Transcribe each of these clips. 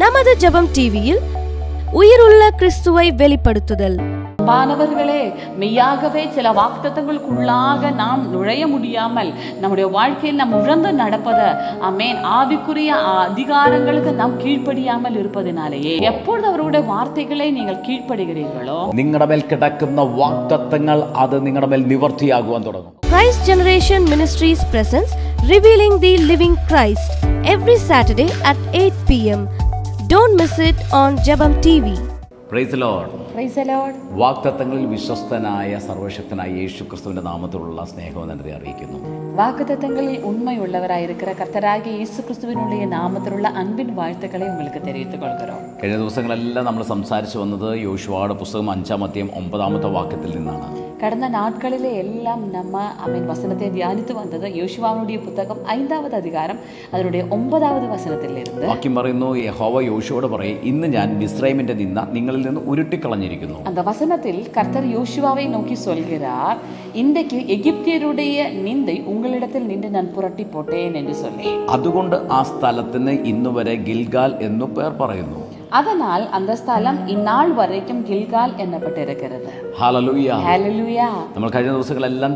நமது ஜெபம் டிவியில் உயிருள்ள கிறிஸ்துவை வெளிப்படுத்துதல். மாணவர்களே, மெய்யாகவே சில வாக்குத்தத்தங்களுக்குள்ளாக நாம் நுழைய முடியாமல் நம்முடைய வாழ்க்கையில் நாம் உழந்து நடப்பது ஆவிக்குரிய அதிகாரங்களுக்கு நாம் கீழ்ப்படியாமல் இருப்பதினாலேயே எப்பொழுது அவருடைய வார்த்தைகளை நீங்கள் கீழ்ப்படுகிறீர்களோ നിങ്ങളുടെ മേൽ കിടക്കുന്ന വാഗ്ദത്തങ്ങൾ അത് നിങ്ങളുടെ മേൽ നിവർത്തിയാകുവാൻ തുടങ്ങും. Christ Generation Ministries presents Revealing the Living Christ every Saturday at 8 p.m. Don't miss it on Jebam TV. Praise the Lord. Praise the Lord. വാഗ്ദത്തങ്ങളിൽ വിശ്വസ്തനായ സർവശക്തനായ യേശു ക്രിസ്തുവിന്റെ നാമത്തിലുള്ള സ്നേഹവും നന്ദി അറിയിക്കുന്നു. வாக்குத்தத்தங்களில் உண்மையுள்ளவராயிருக்கிற கர்த்தராகிய இயேசு கிறிஸ்துவினுடைய നാമത്തിലുള്ള അൻപിൻ വാഴ്ത്തുക്കളെ உங்களுக்கு தெரிவித்துக் കൊள்கிறோம். കഴിഞ്ഞ ദിവസങ്ങളെല്ലാം നമ്മൾ സംസാരിച്ചു വന്നത് യോശുവയുടെ പുസ്തകം 5-ാം അധ്യായം 9-ാമത്തെ വാക്യത്തിൽ നിന്നാണ്. கடந்த நாட்களிலே எல்லாம் நம்ம வசனத்தை தியானித்து வந்தது யோசுவாவுடைய புத்தகம் 5வது அதிகாரம் அதனுடைய 9வது വചനത്തിലിருந்து. വാക്യം പറയുന്നു, യഹോവ യോശുവയോട് പറയും, ഇന്ന് ഞാൻ മിസ്രൈമിന്റെ നിന്ന നിങ്ങളിൽ നിന്ന് ഉരുട്ടിക്കളഞ്ഞിരിക്കുന്നു. அந்த வசனத்தில் கர்த்தர் யோசுவாவை நோக்கி சொல்கிறார், இன்றைக்கு எகிப்தியருடைய நிந்தை உங்களிடத்தில் நின்று நான் புரட்டி போட்டேன் என்று சொல்லி. അതുകൊണ്ട് ആ സ്ഥലത്തിന് ഇന്നുവരെ ഗിൽഗാൽ എന്നു പേർ പറയുന്നു. அதனால் அந்த ஸ்தலம் இந்நாள் வரைக்கும் கில்கால் എന്നപ്പെട്ടിരിക്കുന്നത്. ഹല്ലേലൂയ. ഹല്ലേലൂയ. നമ്മൾ കഴിഞ്ഞ ദിവസങ്ങളെല്ലാം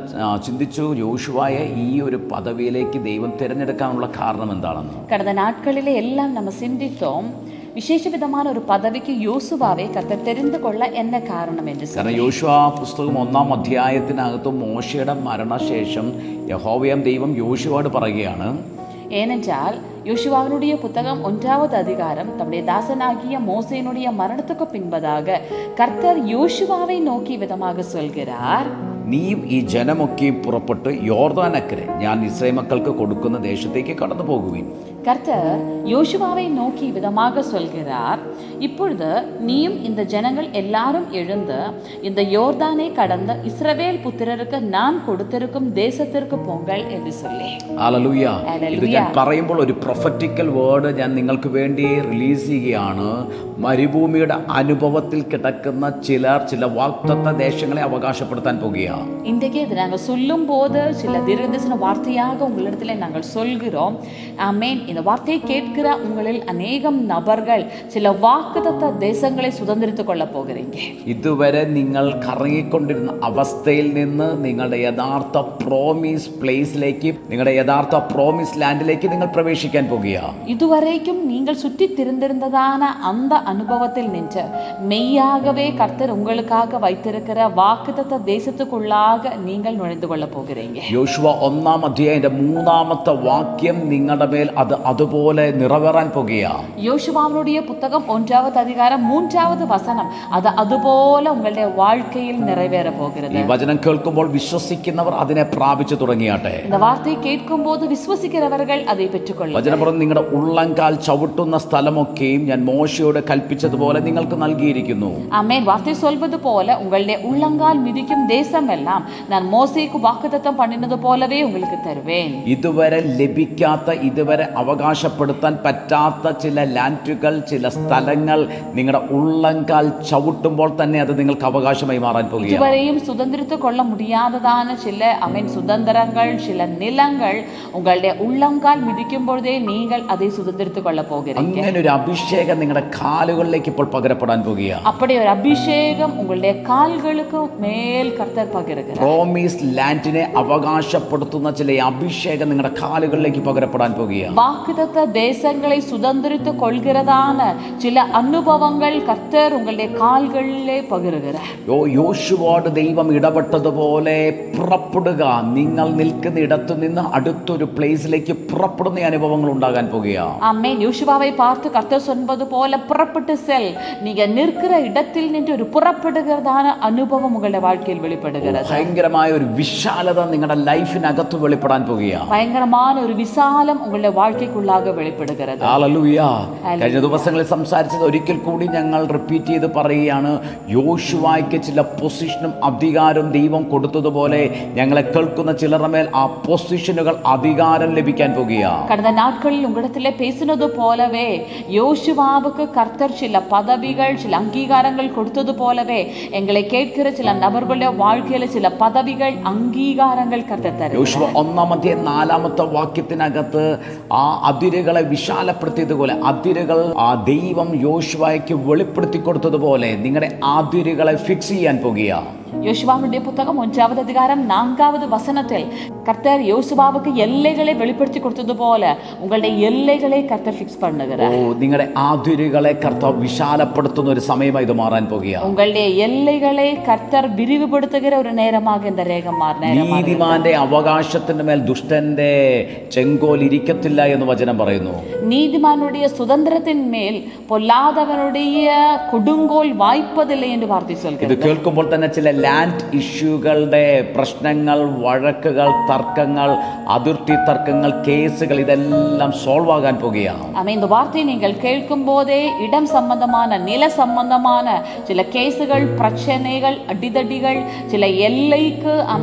ചിന്തിച്ചു യോശുവയെ ഈ ഒരു പദവിയിലേക്ക് ദൈവം തിരഞ്ഞെടുക്കാനുള്ള കാരണം എന്താണെന്ന്. கடந்த நாட்களிலே எல்லாம் நம்ம சிந்தித்தோம், വിശേഷവിധമായ ഒരു പദവിക്ക് യോശുവാവെ കർത്തർ തെരഞ്ഞു കൊള്ള എന്ന കാരണം എന്ന്. കാരണം യോശുവ പുസ്തകം 1-ാം അധ്യായത്തിനകത്ത് മോശയുടെ മരണശേഷം യഹോവയാം ദൈവം യോശുവയോട് പറയുകയാണ്, ஏனென்றால் யோசுவாவினுடைய புத்தகம் 1வது அதிகாரம் தம்முடைய தாசனாகிய மோசேயினுடைய மரணத்துக்கு பின்பதாக கர்த்தர் யோசுவாவை நோக்கி விதமாக சொல்கிறார், നീയും ഈ ജനമൊക്കെയും പുറപ്പെട്ട് യോർദാനക്കരെ ഞാൻ ഇസ്രായേൽ മക്കൾക്ക് കൊടുക്കുന്ന ദേശത്തേക്ക് കടന്നു പോകുവിൻ. கர்த்தர் யோசுவாவை நோக்கி விதமாக சொல்கிறார், இப்பொழுது நீயும் இந்த ஜனங்கள் எல்லாரும் எழுந்து இந்த யோர்தானை கடந்து இஸ்ரவேல் புத்திரருக்கு நான் கொடுத்திருக்கும் தேசத்திற்கு போங்கள் என்று சொல்லி. ഹല്ലേലൂയ. ഇത് ഞാൻ പറയുമ്പോൾ ഒരു പ്രൊഫറ്റിക്കൽ വേർഡ് ഞാൻ നിങ്ങൾക്ക് വേണ്ടി റിലീസ് ചെയ്യുകയാണ്. മരുഭൂമിയുടെ അനുഭവത്തിൽ കിടക്കുന്ന ചിലർ ചില വാഗ്ദത്ത ദേശങ്ങളെ അവകാശപ്പെടുത്താൻ പോകുകയാണ്. இன்றைக்கு இது நாங்கள் சொல்லும் போது சில தீர்க்கதரிசன வார்த்தையாக உங்களிடத்திலே நாங்கள் சொல்கிறோம். ஆமென். இந்த வார்த்தையை கேட்கிற உங்களில் அநேகம் நபர்கள் சில வாக்குத்தத்த தேசங்களை சுதந்திரித்துக் கொள்ள போகிறீங்க. ഇതുവരെ നിങ്ങൾ കറങ്ങിക്കൊണ്ടിരുന്ന അവസ്ഥയിൽ നിന്ന് നിങ്ങളുടെ യഥാർത്ഥ പ്രോമിസ് പ്ലേസിലേക്ക്, നിങ്ങളുടെ യഥാർത്ഥ പ്രോമിസ് ലാൻഡിലേക്ക് നിങ്ങൾ പ്രവേശിക്കാൻ പോകുകയാണ്. இதுவரைக்கும் நீங்கள் சுற்றி திரிந்திருந்ததான அந்த அனுபவத்தில் நின்று மெய்யாகவே கர்த்தர் உங்களுக்காக வைத்திருக்கிற வாக்குத்தத்த தேசத்துக்குள்ளாக நீங்கள் நுழைந்து கொள்ள போகிறீங்க. യോശുവ 1-ാം അധ്യായത്തിന്റെ 3-ാമത്തെ വാക്യം നിങ്ങളുടെ മേൽ അത് അതുപോലെ നിറവേറാൻ പോകുകയാണ്. யோசுவாவுடைய புத்தகம் 1வது அதிகாரம் 3வது வசனம் அது അതുപോലെ உங்களுடைய வாழ்க்கையில் நிறைவேற போகிறது. ഈ വചനം കേൾക്കുമ്പോൾ വിശ്വസിക്കുന്നവർ അതിനെ പ്രാപിച്ചു തുടങ്ങിയാട്ടെ. இந்த வார்த்தையை கேட்கும்போது விசுவசிக்கிறவர்கள் அதை பெற்றுக்கொள்ளும். വചനം പറഞ്ഞു, നിങ്ങളുടെ ഉള്ളങ്കാൽ ചവിട്ടുന്ന സ്ഥലമൊക്കെയും ഞാൻ മോശയോട് കൽപ്പിച്ചതുപോലെ നിങ്ങൾക്ക് നൽകിയിരിക്കുന്നു. ആമേൻ. வார்த்தை சொல்வது போல உங்களுடைய உள்ளங்கால் மிதிக்கும் தேசம் எல்லாம் நான் மோசேக்கு வாக்குத்தத்தம் பண்ணினது போலவே உங்களுக்கு தருவேன். ഇതുവരെ ലഭിക്കാത്ത, ഇതുവരെ അവകാശപ്പെടുത്താൻ പറ്റാത്ത ചില ലാൻഡുകൾ, ചില സ്ഥലങ്ങൾ നിങ്ങളുടെ ഉള്ളങ്കാൽ ചവിട്ടുമ്പോൾ തന്നെ അത് നിങ്ങൾക്ക് അവകാശമായി മാറാൻ പോകുകയാണ്. இதுவரையும் சுதந்திரித்துக் கொள்ள முடியாததான சில சுதந்திரங்கள், சில நிலங்கள் உங்களுடைய உள்ளங்கால் மிதிக்கும் பொழுதே நீங்கள் அதை சுதந்திரித்துக் கொள்ள போகிறீங்க. അങ്ങനെ ഒരു അഭിഷേകം നിങ്ങളുടെ കാലുകളിലേക്ക് ഇപ്പോൾ പകരപ്പെടാൻ പോകുകയാണ്. அப்படி ஒரு அபிஷேகம் உங்களுடைய கால்களுக்கு மேல் கர்த்தர் பகிர்கிறார். പ്രോമിസ് ലാൻഡിനെ അവകാശപ്പെടുത്തുന്ന ചില അഭിഷേകം നിങ്ങളുടെ കാലുകളിലേക്ക് പകരപ്പെടാൻ പോകുകയാണ്. வாக்குத்தத்த தேசங்களை சுதந்திரித்துக் கொள்கிறதான சில அனுபவங்கள் கர்த்தர் உங்களுடைய கால்களிலே பகிர்கிறார். യോശുവയോട് ദൈവം ഇടപെട്ടതുപോലെ പുറപ്പെടുക, നിങ്ങൾ നിൽക്കുന്ന ഇടത്തു നിന്ന് അടുത്തൊരു പ്ലേസിലേക്ക് പുറപ്പെടുന്ന അനുഭവങ്ങൾ ഉണ്ടാകാൻ പോകുകയാണ്. ஆமென். யோசுவாவை பார்த்து கர்த்தர் சொன்னது போல புறப்பட்டு செல். நீங்க நிற்கிற இடத்தில் நின்று ஒரு புறப்படுகிறதான அனுபவம் உங்களுடைய வாழ்க்கையில் வெளிப்படுகிறது. ഭയങ്കരമായ ഒരു വിശാലത നിങ്ങളുടെ ലൈഫിനകത്ത് വെളിപ്പെടാൻ പോകുകയാണ്. ഭയങ്കരമായ ഒരു വിശാലം ഉങ്ങളുടെ வாழ்க்கைக்குள்ளாக வெளிப்படுகிறது. ഹല്ലേലൂയ. കഴിഞ്ഞ ദിവസങ്ങളിൽ സംസാരിച്ചത് ഒരിക്കൽ കൂടി ഞങ്ങൾ റിപ്പീറ്റ് ചെയ്ത് പറയുകയാണ്. യോശുവയ്ക്ക് ചില പൊസിഷനും അധികാരവും ദൈവം കൊടുത്തതുപോലെ ഞങ്ങളെ കേൾക്കുന്ന ചിലരുടെ മേൽ ആ പൊസിഷനുകൾ, അധികാരം ലഭിക്കാൻ പോകുകയാണ്. கடந்த நாட்களில் உங்களிடத்திலே பேசினது போலவே யோசுவாவுக்கு கர்த்தர் சில பதவிகள், சில அங்கீகாரங்கள் கொடுத்தது போலவே எங்களை கேட்கிற சில நபர்களுடைய வாழ்க்கையில் வாழ்க்கையில சில பதவிகள் അംഗീകാരങ്ങൾ കർത്താവ് തരുന്നു. യോശുവ 1:4 വാക്യത്തിനകത്ത് ആ അതിരുകളെ വിശാലപ്പെടുത്തിയതുപോലെ, അതിരുകൾ ആ ദൈവം യോശുവയ്ക്ക് വെളിപ്പെടുത്തി കൊടുത്തതുപോലെ നിങ്ങളുടെ അതിരുകളെ ഫിക്സ് ചെയ്യാൻ പോകുക. யோசுவாவுடைய புத்தகம் 1வது அதிகாரம் 4வது வசனத்தில் கர்த்தர் யோசுவாவுக்கு எல்லைகளை வெளிப்படுத்தி கொடுத்தது போல உங்களுடைய எல்லைகளை கர்த்தர் ஃபிக்ஸ் பண்ணுகிறார். നിങ്ങളുടെ അതിരുകളെ കർത്താവ് വിശാലപ്പെടുത്തുന്ന ഒരു സമയമായി ഇത് മാറാൻ പോകുക. உங்களுடைய எல்லைகளை கர்த்தர் விரிவுபடுத்துகிற ஒரு நேரமாக இந்த ரேகம் மாறும். നീതിമാന്റെ അവകാശത്തിന്റെ മേൽ ദുഷ്ടന്റെ ചെങ്കോൽ ഇരിക്കത്തില്ല എന്ന് വചനം പറയുന്നു. நீதிமானுடைய சுதந்திரத்தின் மேல் பொல்லாதவனுடைய கொடுங்கோல் வாய்ப்பதில்லை என்று வார்த்தை சொல்கிறது. ഇത് കേൾക്കുമ്പോൾ തന്നെ ചില ലാൻഡ് ഇഷ്യൂകളുടെ പ്രശ്നങ്ങൾ, വഴക്കുകൾ, തർക്കങ്ങൾ, അതിർത്തി തർക്കങ്ങൾ, കേസുകൾ ഇതെല്ലാം സോൾവ് ആകാൻ പോകുകയാണ്. இந்த வார்த்தையை நீங்கள் கேட்கும் போதே இடம் சம்பந்தமான, நில சம்பந்தமான சில கேசுகள், பிரச்சனைகள், அடிதடிகள், சில எல்லைக்கு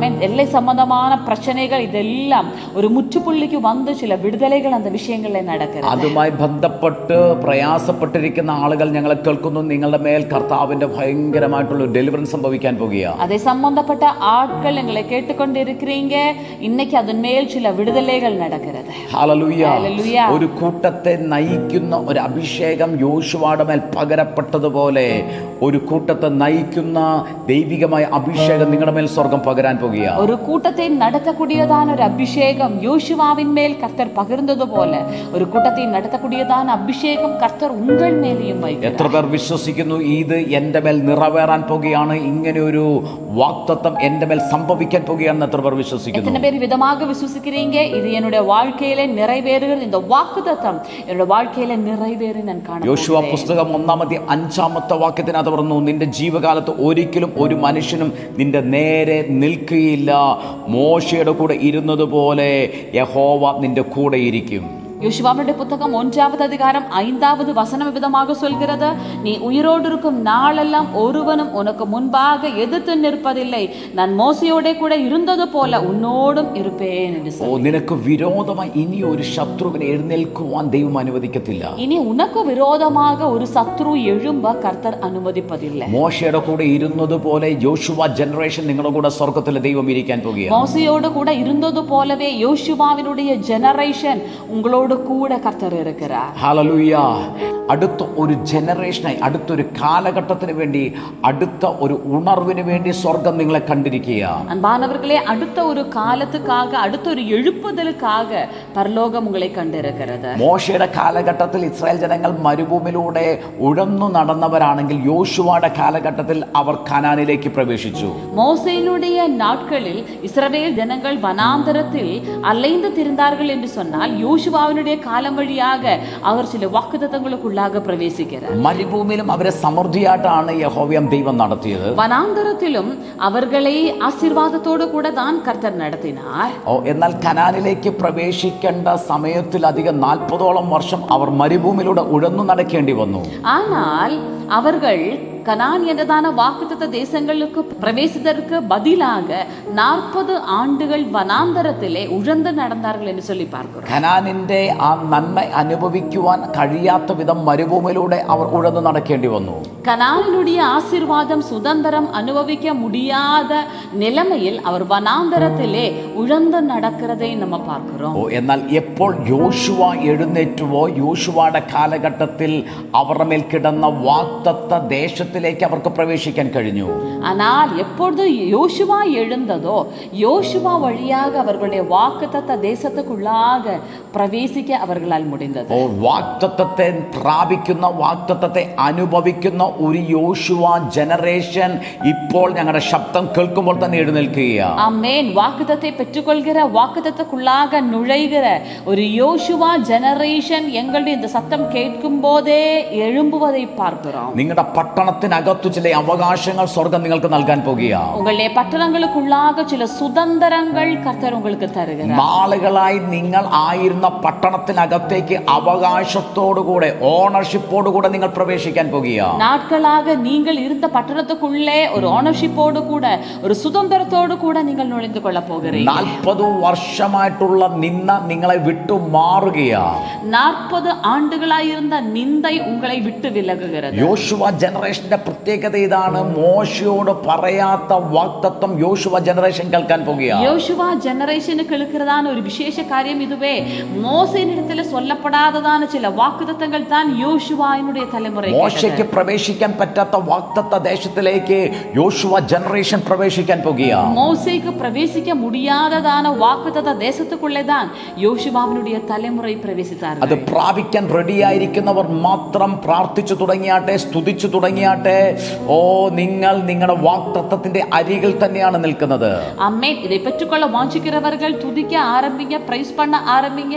எல்லை சம்பந்தமான பிரச்சனைகள் இதெல்லாம் ஒரு முற்றுப்புள்ளிக்கு வந்து சில விடுதலைகள் அந்த விஷயங்களில் நடக்கிறது. അതുമായി ബന്ധപ്പെട്ട് പ്രയാസപ്പെട്ടിരിക്കുന്ന ആളുകൾ ഞങ്ങളെ കേൾക്കുന്നു. നിങ്ങളുടെ മേൽ കർത്താവിന്റെ ഭയങ്കരമായിട്ടുള്ള ഡെലിവറൻസ് സംഭവിക്കാൻ പോകുക. அதை சம்பந்தப்பட்ட ஆட்கள் எங்களை கேட்டுக்கொண்டிருக்கிறீங்க. இன்னைக்கு அதன் மேல் சில விடுதலைகள் நடக்கிறது. ഹല്ലേലൂയ. ഒരു കൂട്ടത്തെ നയിക്കുന്ന ഒരു അഭിഷേകം യോശുവയുടെ മേൽ പകരപ്പെട്ടതുപോലെ ഒരു കൂട്ടത്തെ നയിക്കുന്ന ദൈവികമായ അഭിഷേകം നിങ്ങളുടെ മേൽ സ്വർഗം പകരാൻ പോകുക. ഒരു കൂട്ടത്തെ നടത്തக்கூடியதான ഒരു അഭിഷേകം യോശുവാവിൻ മേൽ കർത്തർ പകർന്നതുപോലെ ഒരു കൂട്ടത്തെ നടത്തக்கூடியதான അഭിഷേകം കർത്തർ ഉங்கள் മേലെയും വയ്ക്കും. എത്ര പേർ വിശ്വസിക്കുന്നു ഇത് എൻ്റെ മേൽ നിറവേറാൻ പോകുകയാണ്, ഇങ്ങനെ ഒരു വാഗ്ദത്തം എൻ്റെ മേൽ സംഭവിക്കാൻ പോകുകയാണെന്ന് എത്ര പേർ വിശ്വസിക്കുന്നു? எத்தனை பேர் விதமாக விசுவாசிக்கிறீங்க இது என்னுடைய வாழ்க்கையில நிறைவேறுகிறது, இந்த வாக்குத்தத்தம் என்னுடைய வாழ்க்கையில நிறைவேറി ഞാൻ കാണുന്നു. യോശുവ പുസ്തകം 1:5 വാക്യത്തിനകത്ത് പറഞ്ഞു, നിന്റെ ജീവകാലത്ത് ഒരിക്കലും ഒരു മനുഷ്യനും നിന്റെ നേരെ നിൽക്കുകയില്ല, മോശയുടെ കൂടെ ഇരുന്നതുപോലെ യഹോവ നിന്റെ കൂടെ ഇരിക്കും. யோசுவாவுடைய புத்தகம் 1வது அதிகாரம் 5வது வசனம் விதமாக சொல்கிறது, நீ உயிரோடு இருக்கும் நாளெல்லாம் ஒருவனும் உனக்கு முன்பாக எதிர்த்து நிற்பதில்லை, நான் மோசையோட கூட இருந்தது போல உன்னோடும் இருப்பேன் என்று சொல்லி. നിനക്ക് വിരോധമായി ഇനി ഒരു ശത്രുവിനെ എഴുന്നേൽക്കുവാൻ ദൈവം അനുവദിക്കത്തില്ല. ഇനി ഉനക്ക് വിരോധமாக ഒരു ശത്രു എഴുമ്പ കർത്തർ അനുവദിപ്പതില്ല. മോശയുടെ കൂടെ ഇരുന്നത് പോലെ യോശുവ ജനറേഷൻ നിങ്ങളുടെ കൂടെ സ്വർഗ്ഗത്തിലെ ദൈവം ഇരിക്കാൻ പോകുകയാണ്. മോശയോട് കൂടെ ഇരുന്നത് പോലவே യോശുവാവിനുடைய ജനറേഷൻ ഉങ്ങളോട് കൂടെ കർത്തർ இருக்கிறார். ഹല്ലേലൂയ. അടുത്ത ഒരു ജനറേഷനായി, അടുത്തൊരു കാലഘട്ടത്തിന് വേണ്ടി, അടുത്ത ഒരു ഉണർവിന് വേണ്ടി സ്വർഗം നിങ്ങളെ കണ്ടിരിക്കുക. அன்பானவர்களே, அடுத்த ஒரு காலத்துக்காக, அடுத்த ஒரு எழுப்புதலுக்காக பரலோகம் உங்களை கண்டிருக்கிறது. മോശയുടെ കാലഘട്ടത്തിൽ ഇസ്രായേൽ ജനങ്ങൾ മരുഭൂമിയിലൂടെ ഉഴന്നു നടന്നവരാണെങ്കിൽ യോശുവയുടെ കാലഘട്ടത്തിൽ അവർ കനാനിലേക്ക് പ്രവേശിച്ചു. மோசேயினுடைய நாட்களில் இஸ்ரவேல் ஜனங்கள் வனாந்தரத்தில் அலைந்து திரிந்தார்கள் என்று சொன்னால் யோசுவாவினுடைய காலம் வழியாக அவர் சில வாக்குத்தத்தங்களுக்குள்ளாக பிரவேசிக்கிறார். മരുഭൂമിയിലും അവരെ സമൃദ്ധിയായിട്ടാണ് യഹോവ ദൈവം നടത്തിയത്. വനാന്തരത്തിലും അവர்களை ആശീർവാദത്തോട് കൂടെ താൻ കർത്തർ നടത്തിനാർ. എന്നാൽ കനാനിലേക്ക് പ്രവേശിക്കേണ്ട സമയത്തിലധികം 40ഓളം വർഷം അവർ മരുഭൂമിയിലൂടെ ഉഴന്നു നടക്കേണ്ടി വന്നു. ஆனால் அவர்கள் கனான் என்றதான வாக்குத்தத்த தேசங்களுக்கு பிரவேசித்ததற்கு பதிலாக 40 ஆண்டுகள் வனாந்தரத்திலே உழந்து நடந்தார்கள் என்று சொல்லி பார்க்கிறோம். കനാനിന്റെ ആ നന്മ അനുഭവിക്കുവാൻ കഴിയാത്ത വിധം മരുഭൂമിയിലൂടെ അവർ ഉഴന്നു നടക്കേണ്ടി വന്നു. கனானினுடைய ஆசீர்வாதம், சுதந்திரம் அனுபவிக்க முடியாத நிலைமையில் அவர் வனாந்தரத்திலே உழந்து நடக்கிறதை நம்ம பார்க்கிறோம். എന്നാൽ എപ്പോൾ യോശുവ എഴുന്നേറ്റുവോ, യോശുവയുടെ കാലഘട്ടത്തിൽ അവരുടെ മേൽ കിടന്ന വാഗ്ദത്ത ദേശത്തിലേക്ക് അവർക്ക് പ്രവേശിക്കാൻ കഴിഞ്ഞു. ஆனால் எப்பொழுது யோசுவா எழுந்ததோ, யோசுவா வழியாக அவர்களுடைய வாக்குத்தத்த தேசத்துக்குள்ளாக பிரவேசிக்க அவர்களால் முடிந்தது. വാഗ്ദത്തത്തെ പ്രാപിക്കുന്ന, വാഗ്ദത്തത്തെ അനുഭവിക്കുന്ന ഒരു യോശുവ ജനറേഷൻ ഇപ്പോൾ ഞങ്ങളുടെ ശബ്ദം കേൾക്കുമ്പോൾ തന്നെ എഴുന്നേൽക്കുകയാണ്. ஆமென். வாக்குத்தத்தை பெற்றுக்கொள்கிற, வாக்குத்தத்துக்குள்ளாக நுழைகிற ஒரு யோசுவா ஜெனரேஷன் எங்களுடைய இந்த சத்தம் கேட்கும் போதே எழும்புவதை பார்க்கிறோம். നിങ്ങളുടെ പട്ടണത്തിനകത്തു ചില അവകാശങ്ങൾ സ്വർഗം നിങ്ങൾക്ക് നൽകാൻ പോകുകയാണ്. உங்களுடைய பட்டணங்களுக்குள்ளாக சில சுதந்திரங்கள் கர்த்தர் உங்களுக்கு தருகிறார். നാളുകളായി നിങ്ങൾ ആയിരുന്ന പട്ടണത്തിനകത്തേക്ക് അവകാശത്തോടുകൂടെ, ഓണർഷിപ്പോടുകൂടെ നിങ്ങൾ പ്രവേശിക്കാൻ പോകുകയാണ്. நாட்களாக நீங்கள் இருந்த பட்டணத்துக்குள்ளே ஒரு ஓனர்ஷிப்போடு கூட, ஒரு சுதந்திரத்தோடு கூட நீங்கள் நுழைந்து கொள்ள போகிறீர்கள். 40 വർഷമായിട്ടുള്ള നിന്ന നിങ്ങളെ വിട്ടു മാറുകയാണ്. 40 ஆண்டுகளாயிருந்த நிந்தை உங்களை விட்டு விலகுகிறது. യോശുവ ജനറേഷന്റെ ജനറേഷന്റെ പ്രത്യേകത ഇതാണ്, മോശയോട് പറയാത്ത വാഗ്ദത്തം യോശുവ ജനറേഷൻ കേൾക്കാൻ പോകുകയാണ്. யோசுவா ஜெனரேஷனு கேட்கிறதான ஒரு விசேஷ காரியம் இதுவே. மோசேயினிடத்தில் சொல்லப்படாததான சில வாக்குத்தத்தங்கள் தான் யோசுவாவினுடைய தலைமுறை. മോശയ്ക്ക് പ്രവേശിക്കാൻ പറ്റാത്ത വാഗ്ദത്ത ദേശത്തിലേക്ക് യോശുവ ജനറേഷൻ പ്രവേശിക്കാൻ പോകുകയാണ്. மோசேக்கு பிரவேசிக்க முடியாததான வாக்குத்தத்த தேசத்துக்குள்ளே தான் யோசுவாவினுடைய தலைமுறை பிரவேசித்தார்கள். അത് പ്രാപിക്കാൻ റെഡിയായിരിക്കുന്നവർ മാത്രം പ്രാർത്ഥിച്ചു തുടങ്ങിയാട്ടെ, സ്തുതിച്ചു തുടങ്ങിയാട്ടെ. ഓ, നിങ്ങൾ നിങ്ങളുടെ വാഗ്ദത്തത്തിന്റെ അരികിൽ തന്നെയാണ് നിൽക്കുന്നത്. ஆமென். இதை பெற்றுக்கொள்ள வாஞ்சிக்கிறவர்கள் துதிக்க ஆரம்பிங்க, பிரைஸ் பண்ண ஆரம்பிங்க.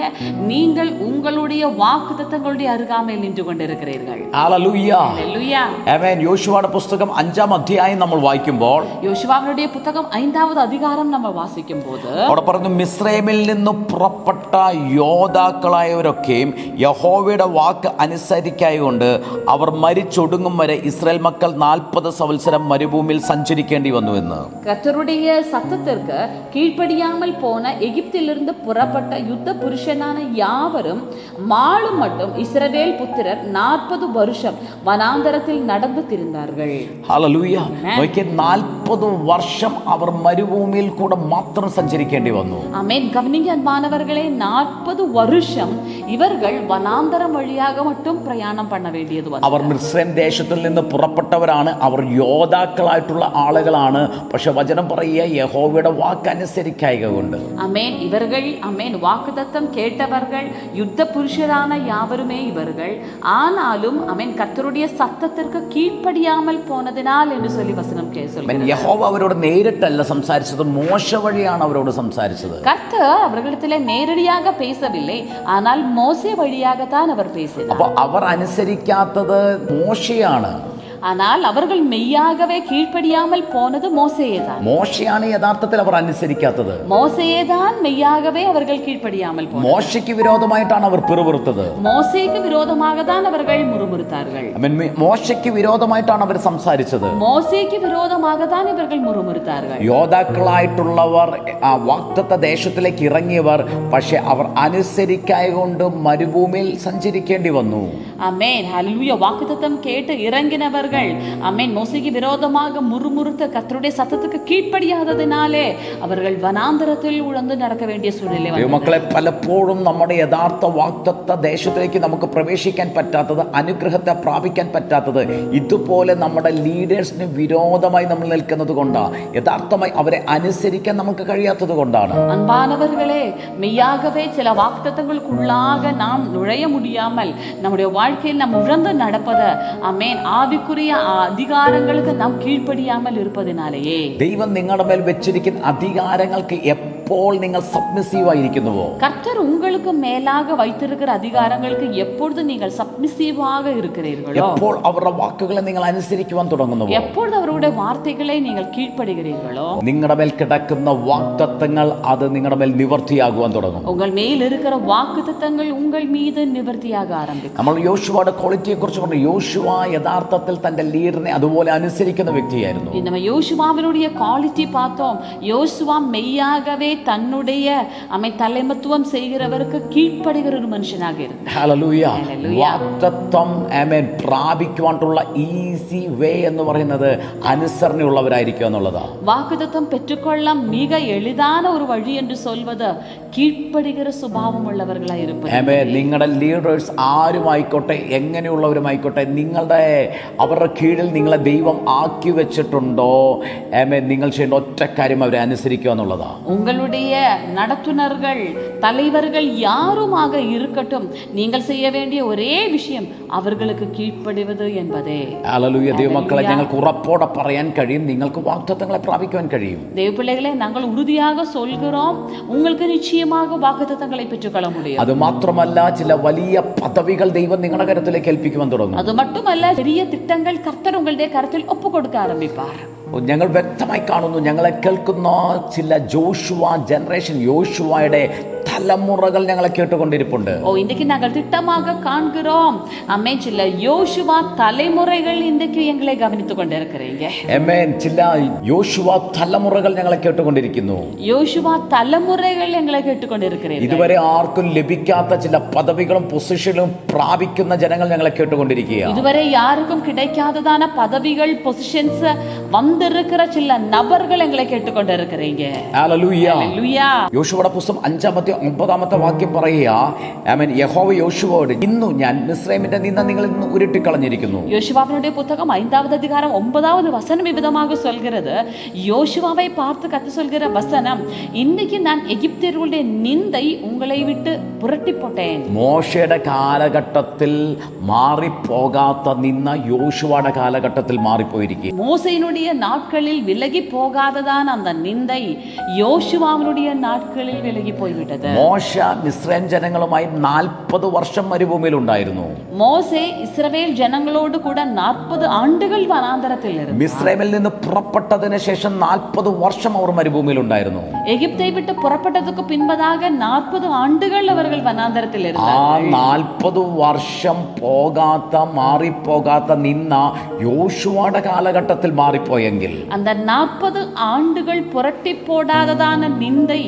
நீங்கள் உங்களுடைய வாக்குத்தத்தங்களுடைய அருகாமையில் நின்று கொண்டிருக்கிறீர்கள். ഹല്ലേലൂയ. ஹல்லேலூயா. ആമേൻ. യോശുവയുടെ പുസ്തകം 5-ാം അധ്യായം നമ്മൾ വായിക്കുമ്പോൾ, யோசுவாவினுடைய புத்தகம் 5வது அதிகாரம் நம்ம வாசிக்கும் போது അവിടെ പറഞ്ഞു, മിസ്രൈമിൽ നിന്ന് പുറപ്പെട്ട യോദ്ധാക്കളായവരൊക്കെയും യഹോവയുടെ വാക്ക് അനുസരിക്കായകൊണ്ട് അവർ മരിച്ചൊടുങ്ങും വരെ ഇസ്രായേൽ മക്കൾ 40 സംവത്സരം മരുഭൂമിയിൽ സഞ്ചരിക്കേണ്ടി വന്നു എന്ന്. கர்த்தருடைய சத்தத்திற்கு கீழ்ப்படியாமல் போன எகிப்திலிருந்து புறப்பட்ட யுத்த புருஷனான யாவரும் மாளும் மட்டும் இஸ்ரவேல் புத்திரர் 40 வருஷம் வனாந்தரத்தில் நடந்து திரிந்தார்கள். ഹല്ലേലൂയ. നോക്കിയേ, 40 വർഷം അവർ മരുഭൂമിയിൽ കൂടെ മാത്രം സഞ്ചരിക്കേണ്ടി വന്നു. ஆமென். கவனிங்க அன்பானவர்களே, 40 வருஷம் இவர்கள் வனாந்தரம் வழியாக மட்டும் பிரயாணம் பண்ண வேண்டியது வந்தது. അവർ മിസ്രൈം ദേശത്തിൽ നിന്ന് പുറപ്പെട്ടവരാണ്, അവർ യോദ്ധാക്കളായിട്ടുള്ള ആളുകളാണ്. പക്ഷെ വചനം പറയുക, യഹോവയുടെ വാക്കനുസരിക്കായക കൊണ്ട്. ஆமென். இவர்கள் ஆமென் வாக்குத்தத்தம் கேட்டவர்கள், யுத்த புருஷரான யாவருமே இவர்கள். ஆனாலும் ஆமென் கர்த்தருடைய சத்தத்திற்கு கீழ்ப்படியாமல் போனதினால் என்று சொல்லி வசனம் சொல்கிறது. യഹോവ അവരോട് നേരിട്ടല്ല സംസാരിച്ചത്, മോശ വഴിയാണ് അവരോട് സംസാരിച്ചത്. கர்த்தர் அவர்களிடத்திலே நேரடியாக பேசவில்லை, ஆனால் மோசே வழியாகத்தான் அவர் பேசினார். അപ്പൊ അവർ അനുസരിക്കാത്തത് മോശയാണ്. ஆனால் அவர்கள் மெய்யாகவே கீழ்ப்படியாமல் போனது மோசேயே தான். മോശയാണ് യഥാർത്ഥത്തിൽ അവർ അനുസരിക്കാത്തത്. மோசேயே தான் மெய்யாகவே அவர்கள் கீழ்ப்படியாமல் போனார்கள். മോശയ്ക്ക് വിരോധമായിട്ടാണ് അവർ പിറുപിറുത്തത്. மோசேக்கு விரோதமாக தான் அவர்கள் முறுமுறுத்தார்கள். മോശയ്ക്ക് വിരോധമായിട്ടാണ് അവർ സംസാരിച്ചത്. மோசேக்கு விரோதமாக தான் இவர்கள் முறுமுறுத்தார்கள். യോദ്ധാക്കളായിട്ടുള്ളവർ ആ വാഗ്ദത്ത ദേശത്തിലേക്ക് ഇറങ്ങിയവർ, പക്ഷെ അവർ അനുസരിക്കായകൊണ്ട് മരുഭൂമിയിൽ സഞ്ചരിക്കേണ്ടി വന്നു. ஆமென். ஹல்லேலூயா. வாக்குத்தத்தம் கேட்டு இறங்கினவர்கள் ஆமென் மோசேக்கு விரோதமாக முறுமுறுத்த கர்த்தருடைய சத்தத்துக்கு கீழ்ப்படியாததினாலே அவர்கள் வனாந்தரத்தில் உழந்து നടக்க വേണ്ടിയ സൂഴ്நிலை വന്നു. മക്കളെ, പലപ്പോഴും നമ്മുടെ യഥാർത്ഥ വാഗ്ദത്ത ദേശത്തിലേക്ക് നമുക്ക് പ്രവേശിക്കാൻ പറ്റാത്തത്, അനുഗ്രഹത്തെ പ്രാപിക്കാൻ പറ്റാത്തത്, ഇതുപോലെ നമ്മുടെ ലീഡേഴ്സിന് വിരോധമായി നമ്മൾ നിൽക്കുന്നത് കൊണ്ടാണ്. യഥാർത്ഥമായി അവരെ അനുസരിക്കാൻ നമുക്ക് കഴിയാത്തത് കൊണ്ടാണ്. அன்பானவர்களே, மெய்யாகவே சில வாக்குத்தத்தங்களுக்குள்ளாக நாம் நுழைய முடியாமல் நம்முடைய வாழ்க்கையில் நாம் உழந்து நடப்பது ஆமென் ஆவிக்குரிய அதிகாரங்களுக்கு நாம் கீழ்ப்படியாமல் இருப்பதினாலேயே. ദൈവം നിങ്ങളുടെ മേൽ വെച്ചിരിക്കുന്ന അധികാരങ്ങൾക്ക് എപ്പോൾ നിങ്ങൾ സബ്മിസീവ് ആയിരിക്കുന്നുവോ, கர்த்தர் உங்களுக்கு மேலாக வைத்திருக்கிற அதிகாரங்களுக்கு எப்பொழுது நீங்கள் சப்மிசிவாக இருக்கிறீர்களோ, എപ്പോൾ അവരുടെ വാക്കുകളെ നിങ്ങൾ അനുസരിക്കുവാൻ തുടങ്ങുന്നുവോ, எப்பொழுது அவருடைய வார்த்தைகளை நீங்கள் கீழ்ப்படுகிறீர்களோ, നിങ്ങളുടെ മേൽ കിടക്കുന്ന വാഗ്ദത്തങ്ങൾ അത് നിങ്ങളുടെ മേൽ നിവർത്തിയാകുവാൻ തുടങ്ങും. உங்கள் மேல் இருக்கிற வாக்குத்தத்தங்கள் உங்கள் மீது நிவர்த்தியாக ஆரம்பிக்கும். നമ്മൾ യോശുവയുടെ ക്വാളിറ്റിയെ കുറിച്ച് പറഞ്ഞു. യോശുവ യഥാർത്ഥത്തിൽ തന്റെ ലീഡറിനെ അതുപോലെ അനുസരിക്കുന്ന വ്യക്തിയായിരുന്നു. நம்ம யோசுவாவினுடைய குவாலிட்டி பார்த்தோம். யோசுவா மெய்யாகவே தன்னுடைய தலைமத்துவம் செய்கிறவருக்கு கீழ்ப்படுகிற ஒரு மனுஷனாக இருந்தார். ഹല്ലേലൂയ. വാഗ്ദത്തം ആമേൻ പ്രാപിക്കുവാനുള്ള ഈസി വേ എന്ന് പറയുന്നത് അനുസരണയുള്ളവരായിരിക്കുക എന്നുള്ളതാണ്. வாக்குத்தத்தம் பெற்றுக்கொள்ள மிக எளிதான ஒரு வழி என்று சொல்வது കീഴ്പ്പെടുகிற സ്വഭാവമുള്ളവர்களായി ഇരുപ്പത്. ആമേൻ. നിങ്ങളുടെ ലീഡേഴ്സ് ആരുമായിക്കോട്ടെ, എങ്ങനെയുള്ളവരുമായിക്കോട്ടെ, നിങ്ങളുടെ അവരുടെ കീഴിൽ നിങ്ങളെ ദൈവം ആക്കി വെച്ചിട്ടുണ്ടോ, ആമേൻ, നിങ്ങൾ ചെയ്യേണ്ട ഒറ്റ കാര്യം അവരെ അനുസരിക്കുക എന്നുള്ളതാണ്. உங்களுடைய நடத்துனர்கள், தலைவர்கள் யாருமாக இருக்கட்டும், நீங்கள் செய்ய வேண்டிய ஒரே விஷயம் அவர்களுக்கு கீழ்ப்படிவது என்பதே. ഹല്ലേലൂയ. ദൈവമക്കളെ, ഞങ്ങൾക്ക് ഉറപ്പോടെ പറയാൻ കഴിയും, നിങ്ങൾക്ക് വാഗ്ദത്തങ്ങളെ പ്രാപിക്കുവാൻ കഴിയും. தேவப்பிள்ளைகளை நாங்கள் உறுதியாக சொல்கிறோம், உங்களுக்கு நிச்சயமாக வாக்குத்தத்தங்களை பெற்றுக்கொள்ள முடியும். അത് മാത്രമല്ല, ചില വലിയ പദവികൾ ദൈവം നിങ്ങളുടെ കരത്തിലേക്ക് ഏൽപ്പിക്കുവാൻ തുടങ്ങും. அது மட்டுமல்ல, பெரிய திட்டங்கள் கர்த்தர் உங்களுடைய கரத்தில் ஒப்பு கொடுக்க ஆரம்பிப்பார். ഞങ്ങൾ വ്യക്തമായി കാണുന്നു, ഞങ്ങളെ കേൾക്കുന്ന ചില ജോഷുവ ജനറേഷൻ, യോശുവയുടെ തലമുറകൾ ഞങ്ങളെ കേട്ടുകൊണ്ടിരിപ്പുണ്ട്. இன்றைக்கு நாங்கள் திட்டமாக காண்கிறோம். ஆமென். சில யோசுவா தலைமுறைகள் இன்றைக்கு எங்களை கவனித்துக் கொண்டிருக்கிறீங்க. ആമേൻ. ചില യോശുവ തലമുറകൾ ഞങ്ങളെ കേട്ടുകൊണ്ടിരിക്കുന്നു. யோசுவா தலைமுறைகள் எங்களை கேட்டுக்கொண்டிருக்கிறீர்கள். ഇതുവരെ ആർക്കും ലഭിക്കാത്ത ചില പദവികളും പൊസിഷനും പ്രാപിക്കുന്ന ജനങ്ങൾ ഞങ്ങളെ കേട്ടുകൊണ്ടിരിക്കുകയാണ്. இதுவரை யாருக்கும் கிடைக்காததான பதவிகள் பொசிஷன்ஸ் வந்திருக்கிற சில நபர்கள் எங்களை கேட்டுக்கொண்டிருக்கிறீங்க. ഹല്ലേലൂയ. ഹല്ലേലൂയ. യോശുവയുടെ പുസ്തകം 5-9 വാക്യം പറയുക, ആമേൻ, യഹോവ യോശുവയോട്, ഇന്നു ഞാൻ മിസ്രൈമിന്റെ നിന്ന നിങ്ങൾ ഇന്ന് ഉരുട്ടിക്കളഞ്ഞിരിക്കുന്നു. யோசுவாவினுடைய புத்தகம் 5வது அதிகாரம் 9வது வசனம் இவ்விதமாக சொல்கிறது. யோசுவாவை பார்த்து கர்த்தர் சொல்கிற வசனம், இன்னைக்கு நான் எகிப்தியர்களுடைய நிந்தை உங்களை விட்டு புரட்டி போட்டேன். മോശയുടെ കാലഘട്ടത്തിൽ മാറിപ്പോകാത്ത നിന്ന യോശുവയുടെ കാലഘട്ടത്തിൽ മാറിപ്പോയിരിക്കുക. மோசேயினுடைய நாட்களில் விலகி போகாததான் அந்த நிந்தை யோசுவாவினுடைய நாட்களில் விலகி போய்விட்டது. മോശ മിസ്രൈം ജനങ്ങളുമായി 40 വർഷം മരുഭൂമിയിൽ ഉണ്ടായിരുന്നു. மோசே இஸ்ரவேல் ஜனங்களோடு கூட 40 ஆண்டுகள் வனாந்தரத்தில் இருந்தார். മിസ്രൈമിൽ നിന്ന് പുറപ്പെട്ടതിന് ശേഷം 40 വർഷം അവർ മരുഭൂമിയിൽ ഉണ്ടായിരുന്നു. எகிப்தை விட்டு புறப்பட்டதுக்கு பின்பதாக 40 ஆண்டுகள் அவர்கள் வனாந்தரத்தில் ആ இருந்தார்கள். 40 വർഷം പോകാത്ത മാറിപ്പോകാത്ത നിന്ന യോശുവയുടെ കാലഘട്ടത്തിൽ മാറിപ്പോയെങ്കിൽ, அந்த 40 ஆண்டுகள் புரட்டி போடாததான நிந்தை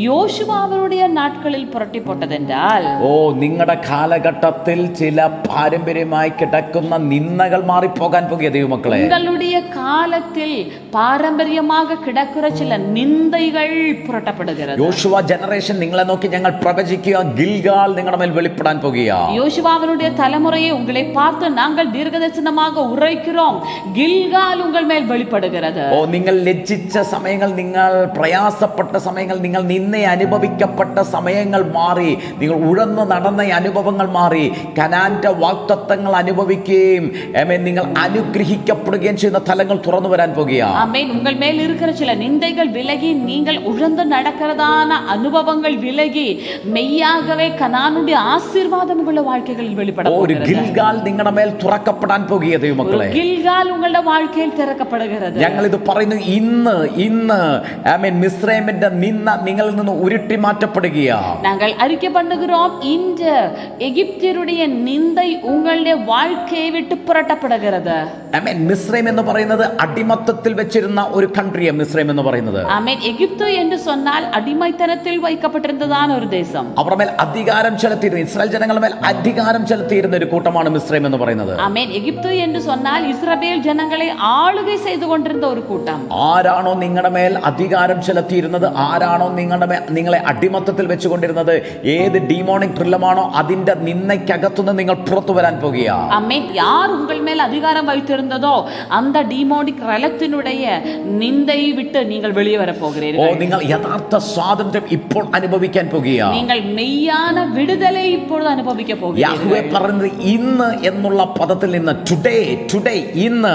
யோசுவாவுடைய நாட்களில் புரட்டி போட்டதென்றால், ഓ, നിങ്ങളുടെ കാലഘട്ടത്തിൽ ചില പാരമ്പര്യമായി കിടക്കുന്ന നിന്ദകൾ മാറിപ്പോകാൻ പോകുക ദൈവമക്കളെ. உங்களுடைய காலத்தில் பாரம்பரியமாக கிடக்கிற சில நிந்தைகள் புரட்டப்படுகிறது. യോശുവ ജനറേഷൻ നിങ്ങളെ നോക്കി ഞങ്ങൾ പ്രവചിക്കുക, ഗിൽഗാൽ നിങ്ങളുടെ മേൽ വെളിപ്പെടാൻ പോകുക. யோசுவாவினுடைய தலைமுறையை உங்களை பார்த்து நாங்கள் தீர்க்கதரிசனமாக உரைக்கிறோம், கில்கால் உங்கள் மேல் வெளிப்படுகிறது. ഓ, നിങ്ങൾ ലജ്ജിച്ച സമയങ്ങൾ, നിങ്ങൾ പ്രയാസപ്പെട്ട സമയങ്ങൾ, നിങ്ങൾ നിന്നെ അനുഭവിക്കപ്പെട്ട സമയങ്ങൾ മാറി, നിങ്ങൾ ഉഴന്ന് നടന്ന അനുഭവങ്ങൾ മാറി, കനാന്റെ വാഗ്ദത്തങ്ങൾ അനുഭവിക്കുകയും നിങ്ങൾ അനുഗ്രഹിക്കപ്പെടുകയും ചെയ്യുന്ന തലങ്ങൾ തുറന്നു വരാൻ പോകുക. ஆமென். உங்கள் மேல் இருக்கிற சில நிந்தைகள் விலகி நீங்கள் உழந்து நடக்கிறதான அனுபவங்கள் விலகி மெய்யாகவே கனானுடைய ஆசீர்வாதம் உங்கள் வாழ்க்கைகளில் வெளிப்பட ഒരു போகிறது. ഗിൽഗാൽ നിങ്ങളുടെ മേൽ തുറക്കപ്പെടാൻ പോകുക ദൈവമക്കളെ. ഗിൽഗാൽ ഉങ്ങളുടെ வாழ்க்கைയിൽ திறக்கப்படுகிறது. ഞങ്ങൾ ഇത് പറയുന്നു, ഇന്ന് ആമേൻ, മിസ്രൈമിന്റെ നിന്ന നിങ്ങളിൽ നിന്ന് ഉരുട്ടി മാറ്റപ്പെടുകയാണ്. நாங்கள் அறிக்கை பண்ணுகிறோம், இன்று எகிப்தியருடைய நிந்தை உங்களுடைய வாழ்க்கையை விட்டு புரட்டப்படுகிறது. ആമേൻ. മിസ്രൈം എന്ന് പറയുന്നത് അടിമത്തത്തിൽ വെച്ചിരുന്ന ഒരു കൺട്രിയാണ്. മിസ്രൈം എന്ന് പറയുന്നത്, ஆமென். எகிப்து என்று சொன்னால் அடிமைத்தனத்தில் வைக்கப்பட்டிருந்ததான ஒரு தேசம். അവരുടെ മേൽ അധികാരം ചെലുത്തിയിരുന്ന, ഇസ്രായേൽ ജനങ്ങളുടെ മേൽ അധികാരം ചെലുത്തിയിരുന്ന ഒരു കൂട്ടമാണ് മിസ്രൈം എന്ന് പറയുന്നത്. ஆமென். எகிப்து என்று சொன்னால் இஸ்ரவேல் ஜனங்களை ஆளுகை செய்து கொண்டிருந்த ஒரு கூட்டம். ആരാണോ നിങ്ങളുടെ മേൽ അധികാരം ചെലുത്തിയിരുന്നത്, ആരാണോ നിങ്ങളെ അടിമത്തത്തിൽ വെച്ചുകൊണ്ടിരുന്നത്, ഏത് ഡീമോണിക് ട്രില്ലമാണോ അതിന്റെ നിന്നയ്ക്കകത്തുനിന്ന് നിങ്ങൾ പുറത്തു വരാൻ പോകുകയാണ്. ஆமென். யார் உங்கள் மேல் அதிகாரம் வைத்திருந்ததோ அந்த டீமோனிக் ரலத்தினுடைய நிந்தையை விட்டு நீங்கள் வெளியே வர ഓ, போகிறீர்கள். നിങ്ങൾ യഥാർത്ഥ സ്വാതന്ത്ര്യം ഇപ്പോൾ അനുഭവിക്കാൻ പോകുകയാണ്. நீங்கள் மெய்யான விடுதலை இப்பொழுது அனுபவிக்க യാഹ്വേ போகிறீர்கள். പറയുന്നത് ഇന്ന് എന്നുള്ള പദത്തിൽ നിന്ന് ടുഡേ ഇന്ന്